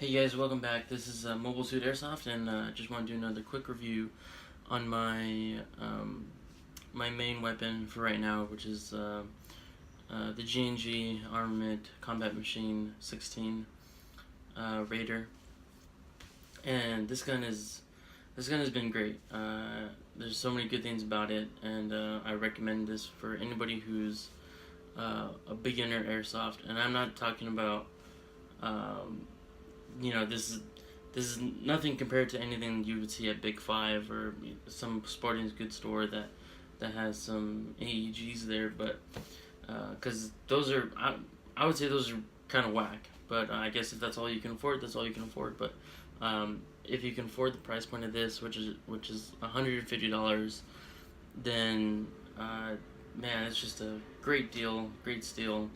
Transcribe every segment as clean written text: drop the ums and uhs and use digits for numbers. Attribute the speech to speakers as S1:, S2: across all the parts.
S1: Hey guys, welcome back. This is Mobile Suit Airsoft, and just want to do another quick review on my my main weapon for right now, which is the G&G Armament Combat Machine 16 Raider. And this gun has been great. There's so many good things about it, and I recommend this for anybody who's a beginner airsoft. And I'm not talking about this is nothing compared to anything you would see at Big Five or some sporting goods store that has some AEGs there, but because those are, I would say those are kind of whack. But I guess if that's all you can afford, that's all you can afford. But if you can afford the price point of this, which is $150, then man, it's just a great deal, great steal.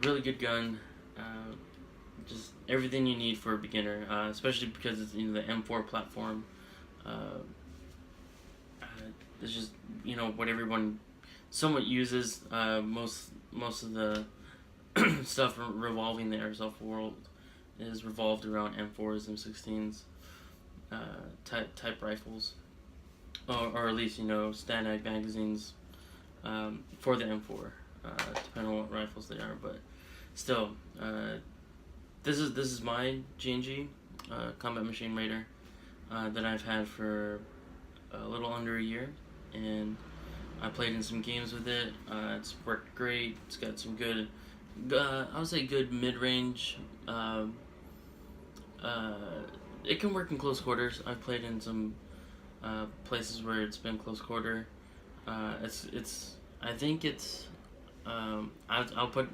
S1: Really good gun. Just everything you need for a beginner, especially because it's the M4 platform. It's just what everyone somewhat uses. Most of the stuff revolving the airsoft world is revolved around M4s, M16s, type rifles, or at least ModernAirsoft magazines for the M4, depending on what rifles they are. But still, this is my G&G Combat Machine Raider that I've had for a little under a year, and I played in some games with it. It's worked great. It's got some good, I would say good mid-range. It can work in close quarters. I've played in some places where it's been close quarter. I think it's I'll put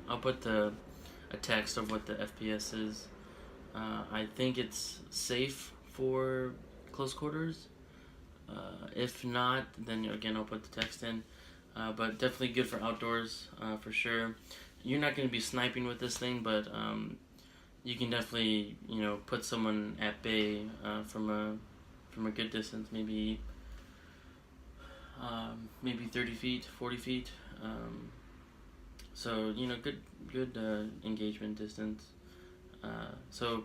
S1: a text of what the FPS is. I think it's safe for close quarters. If not, then again I'll put the text in. But definitely good for outdoors, for sure. You're not going to be sniping with this thing, but you can definitely put someone at bay from a good distance, maybe 30 feet, 40 feet. So good engagement distance. So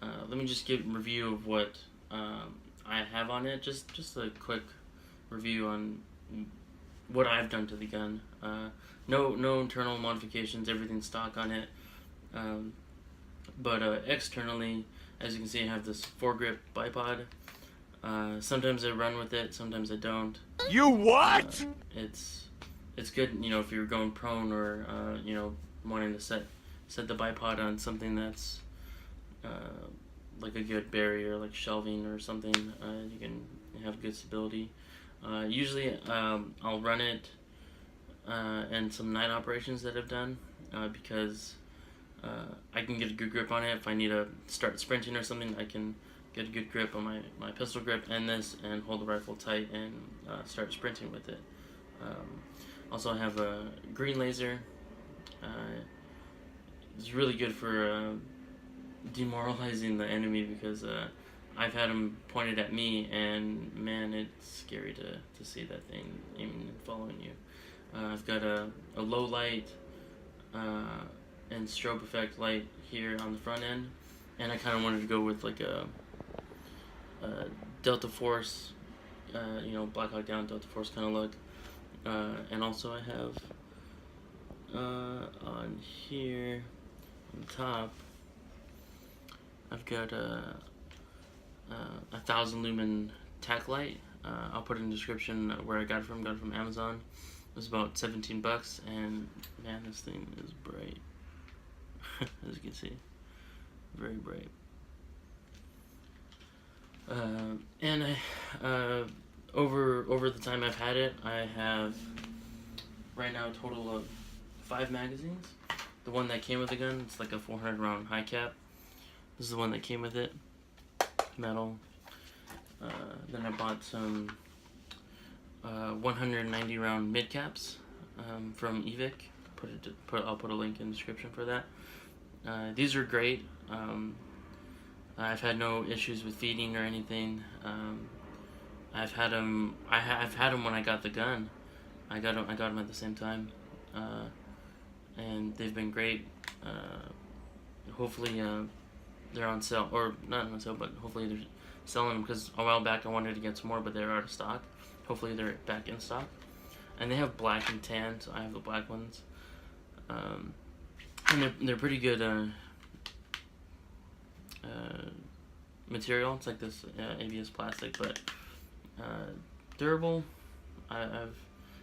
S1: let me just give a review of what I have on it. Just a quick review on what I've done to the gun. No internal modifications. Everything's stock on it. But externally, as you can see, I have this foregrip bipod. Sometimes I run with it. Sometimes I don't.
S2: You what?
S1: It's good, if you're going prone or wanting to set the bipod on something that's like a good barrier, like shelving or something. You can have good stability. Usually, I'll run it in some night operations that I've done because I can get a good grip on it. If I need to start sprinting or something, I can get a good grip on my pistol grip and this, and hold the rifle tight and start sprinting with it. Also, I have a green laser. It's really good for demoralizing the enemy because I've had them pointed at me, and man, it's scary to see that thing aiming and following you. I've got a low light and strobe effect light here on the front end, and I kind of wanted to go with like a Delta Force, Black Hawk Down Delta Force kind of look. And also I have on here on the top, I've got a 1,000 lumen tack light. I'll put in the description where I got it from. Got it from Amazon. It was about $17, and man, this thing is bright. As you can see, very bright. And I over the time I've had it, I have right now a total of 5 magazines. The one that came with the gun, it's like a 400 round high cap. This is the one that came with it, metal. Then I bought some 190 round mid caps from Evic. I'll put a link in the description for that. These are great. I've had no issues with feeding or anything. I've had them when I got the gun. I got them at the same time, and they've been great. hopefully they're on sale, or not on sale, but hopefully they're selling them, because a while back I wanted to get some more, but they're out of stock. Hopefully they're back in stock. And they have black and tan, so I have the black ones. And they're pretty good material. It's like this ABS plastic, but durable. I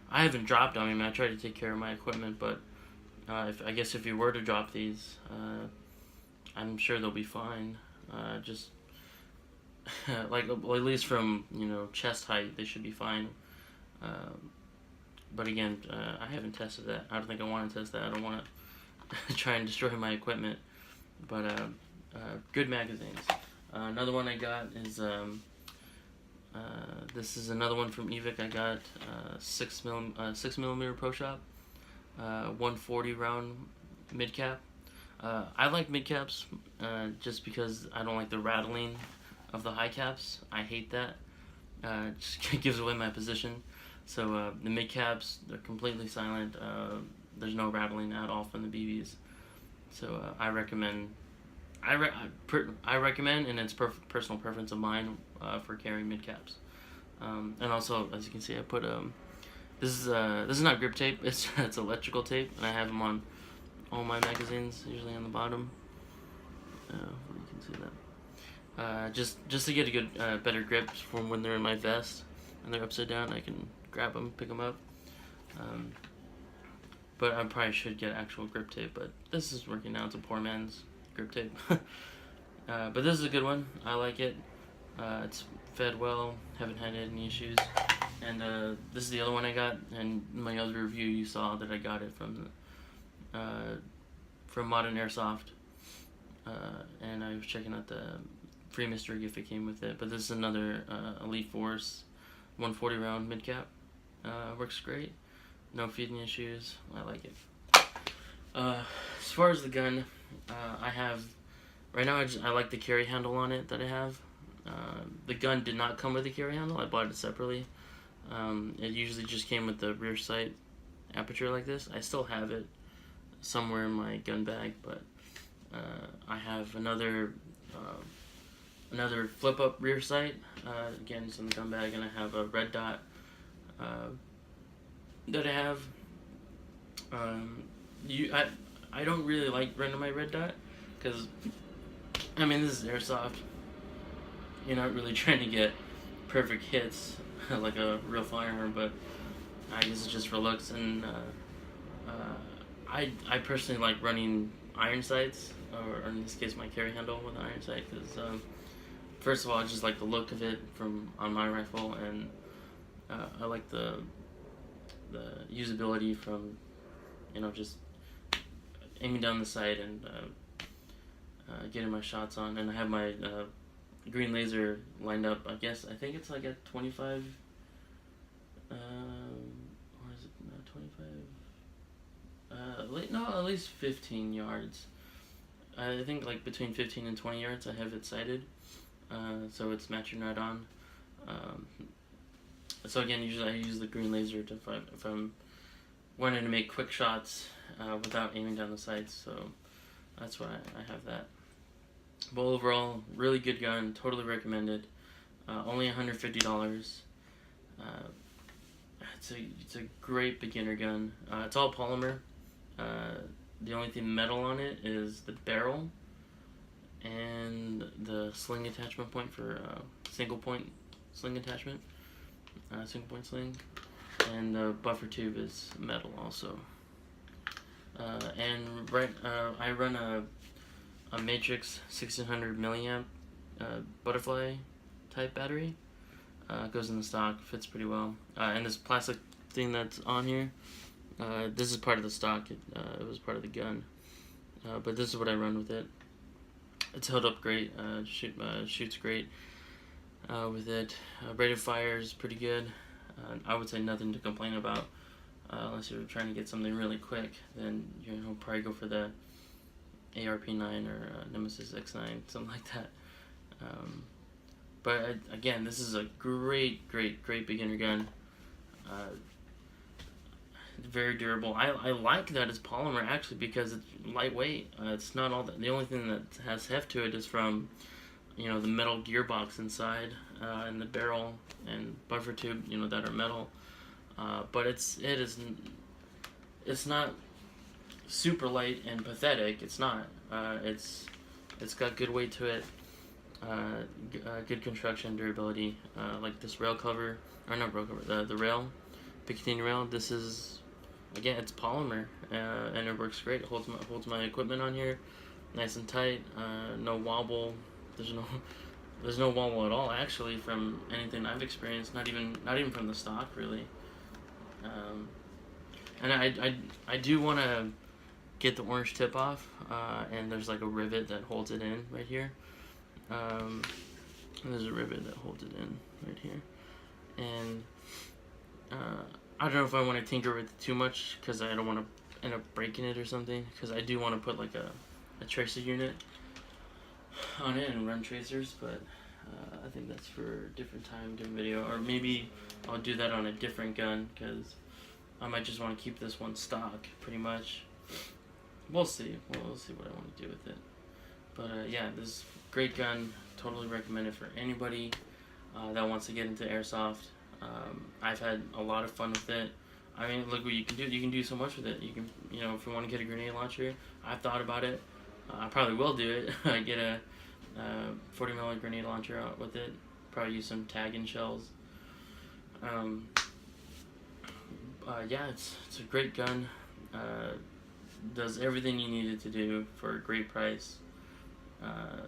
S1: haven't dropped on me. I mean, I try to take care of my equipment, but I guess if you were to drop these, I'm sure they'll be fine. Just like, well, at least from, you know, chest height, they should be fine. But again, I haven't tested that. I don't think I want to test that. I don't want to try and destroy my equipment. But good magazines. Another one I got is this is another one from Evic. I got 6mm Pro Shop, 140 round midcap. I like midcaps just because I don't like the rattling of the high caps. I hate that. Just gives away my position. So the midcaps, they're completely silent. There's no rattling at all from the BBs. So I recommend. I recommend, and it's personal preference of mine for carrying midcaps. And also, as you can see, I put this is not grip tape. It's electrical tape, and I have them on all my magazines, usually on the bottom. You can see that. Just to get a good, better grip for when they're in my vest and they're upside down. I can grab them, pick them up. But I probably should get actual grip tape. But this is working now. It's a poor man's grip tape. But this is a good one. I like it. It's fed well. Haven't had any issues. And this is the other one I got. And in my other review, you saw that I got it from ModernAirsoft. And I was checking out the free mystery gift that came with it. But this is another Elite Force 140 round midcap. Works great. No feeding issues. I like it. As far as the gun, I have right now. I like the carry handle on it that I have. The gun did not come with a carry handle. I bought it separately. It usually just came with the rear sight aperture like this. I still have it somewhere in my gun bag, but I have another flip up rear sight. Again, it's in the gun bag, and I have a red dot that I have. I don't really like running my red dot because, I mean, this is Airsoft. You're not really trying to get perfect hits like a real firearm, but I guess it's just for looks. And I personally like running iron sights, or in this case my carry handle with an iron sight, because first of all, I just like the look of it on my rifle, and I like the usability from, you know, just aiming down the sight and getting my shots on. And I have my green laser lined up. I think it's like at 25. Or is it not 25? No, at least 15 yards. I think like between 15 and 20 yards. I have it sighted, so it's matching right on. So again, usually I use the green laser if I'm wanting to make quick shots without aiming down the sights. So that's why I have that. But overall, really good gun. Totally recommended. Only $150. It's a great beginner gun. It's all polymer. The only thing metal on it is the barrel and the sling attachment point for single point sling attachment. Single point sling, and the buffer tube is metal also. I run a Matrix 1600 milliamp butterfly type battery. It goes in the stock, fits pretty well. And this plastic thing that's on here, this is part of the stock. It was part of the gun, but this is what I run with it. It's held up great. Shoots great. With it, rate of fire is pretty good. I would say nothing to complain about, unless you're trying to get something really quick. Then you'll probably go for the ARP9 or Nemesis X9, something like that. But again, this is a great beginner gun. very durable. I like that it's polymer actually because it's lightweight. It's not all that. The only thing that has heft to it is from, you know, the metal gearbox inside, and the barrel and buffer tube, you know, that are metal. But it's not super light and pathetic. It's not. It's got good weight to it. Good construction durability. Like this rail cover, or not rail cover, the rail, Picatinny rail. This is, again, it's polymer, and it works great. It holds my equipment on here, nice and tight. No wobble. There's no wobble at all actually from anything I've experienced. Not even from the stock really. And I do want to get the orange tip off, and there's like a rivet that holds it in right here. There's a rivet that holds it in right here, and I don't know if I want to tinker with it too much because I don't want to end up breaking it or something, because I do want to put like a tracer unit on it and run tracers, but I think that's for a different time, different video, or maybe I'll do that on a different gun because I might just want to keep this one stock pretty much. We'll see. We'll see what I want to do with it. But yeah, this is a great gun. Totally recommend it for anybody that wants to get into airsoft. I've had a lot of fun with it. I mean, look what you can do. You can do so much with it. You can, you know, if you want to get a grenade launcher, I've thought about it. I probably will do it. I get a 40 mm grenade launcher out with it. Probably use some tagging shells. Yeah, it's a great gun. Does everything you need it to do for a great price.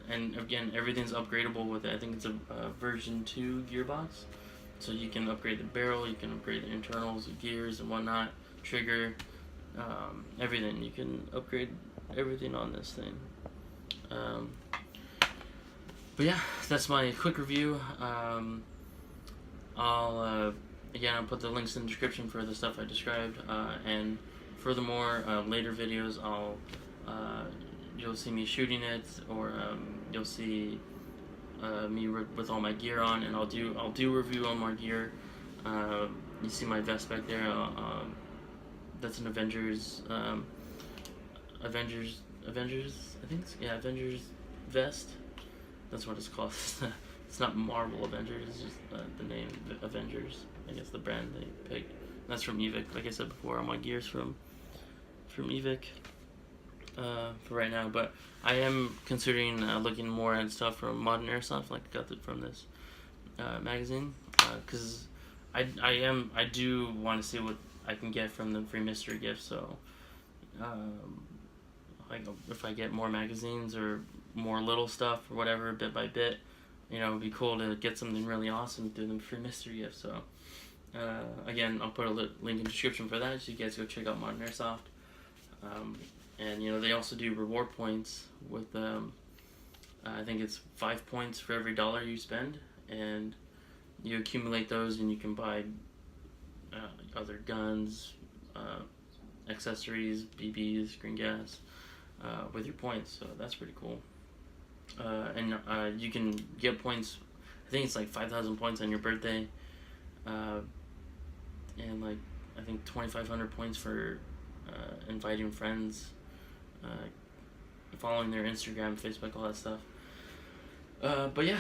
S1: And again, everything's upgradable with it. I think it's a version 2 gearbox, so you can upgrade the barrel, you can upgrade the internals, the gears and whatnot, trigger, everything. You can upgrade everything on this thing. But yeah, that's my quick review. I'll put the links in the description for the stuff I described, and furthermore, later videos you'll see me shooting it, or you'll see me with all my gear on, and I'll do review on my gear. You see my vest back there. That's an Avengers. Avengers. I think Avengers vest. That's what it's called. It's not Marvel Avengers. It's just the name Avengers. I guess the brand they picked. That's from Evic. Like I said before, all my gear's from Evic. For right now, but I am considering looking more at stuff from ModernAirsoft, like I got it from this magazine, because I do want to see what I can get from the free mystery gift. So like if I get more magazines or more little stuff or whatever, bit by bit, you know, it'd be cool to get something really awesome through the free mystery gift. So again, I'll put a link in the description for that, so you guys go check out ModernAirsoft. And you know, they also do reward points with I think it's 5 points for every $1 you spend, and you accumulate those and you can buy other guns, accessories, BBs, green gas, with your points. So that's pretty cool. And you can get points. I think it's like 5,000 points on your birthday, and like I think 2,500 points for inviting friends, following their Instagram, Facebook, all that stuff. But yeah,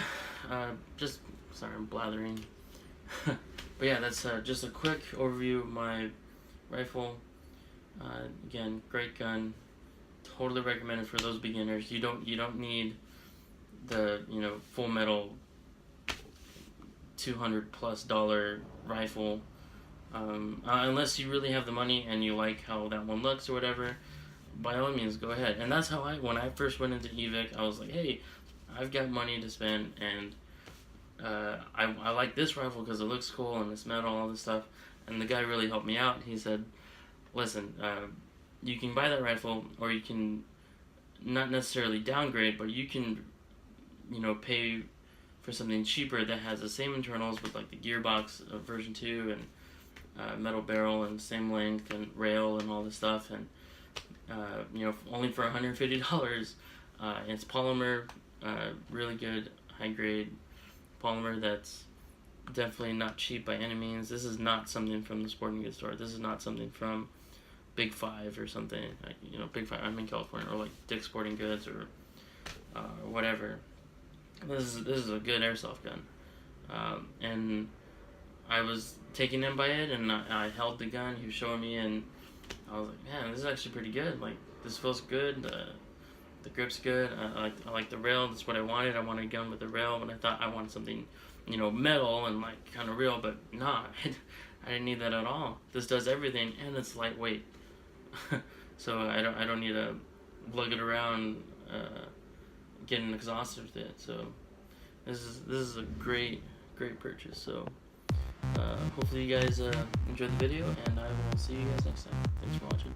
S1: just sorry, I'm blathering. But yeah, that's just a quick overview of my rifle. Again, great gun. Totally recommend it for those beginners. You don't need the, you know, full metal $200+ rifle, unless you really have the money and you like how that one looks or whatever. By all means, go ahead. And that's how when I first went into Evic, I was like, hey, I've got money to spend, and I like this rifle because it looks cool and it's metal, all this stuff. And the guy really helped me out. He said, listen, you can buy that rifle, or you can not necessarily downgrade, but you can, you know, pay for something cheaper that has the same internals with like the gearbox of version 2 and metal barrel and same length and rail and all this stuff, and you know, only for $150. It's polymer, really good high grade polymer that's definitely not cheap by any means. This is not something from the sporting goods store. This is not something from Big Five or something. Like, you know, Big Five, I'm in California, or like Dick's Sporting Goods or whatever. This is a good airsoft gun. And I was taken in by it, and I held the gun. He was showing me, and I was like, man, this is actually pretty good. Like, this feels good. The grip's good. I like the rail. That's what I wanted. I wanted a gun with a rail, but I thought I wanted something, you know, metal and like kind of real, but nah, I didn't need that at all. This does everything, and it's lightweight. So I don't need to lug it around, getting exhausted with it. So this is a great purchase. So hopefully you guys enjoyed the video, and I will see you guys next time. Thanks for watching.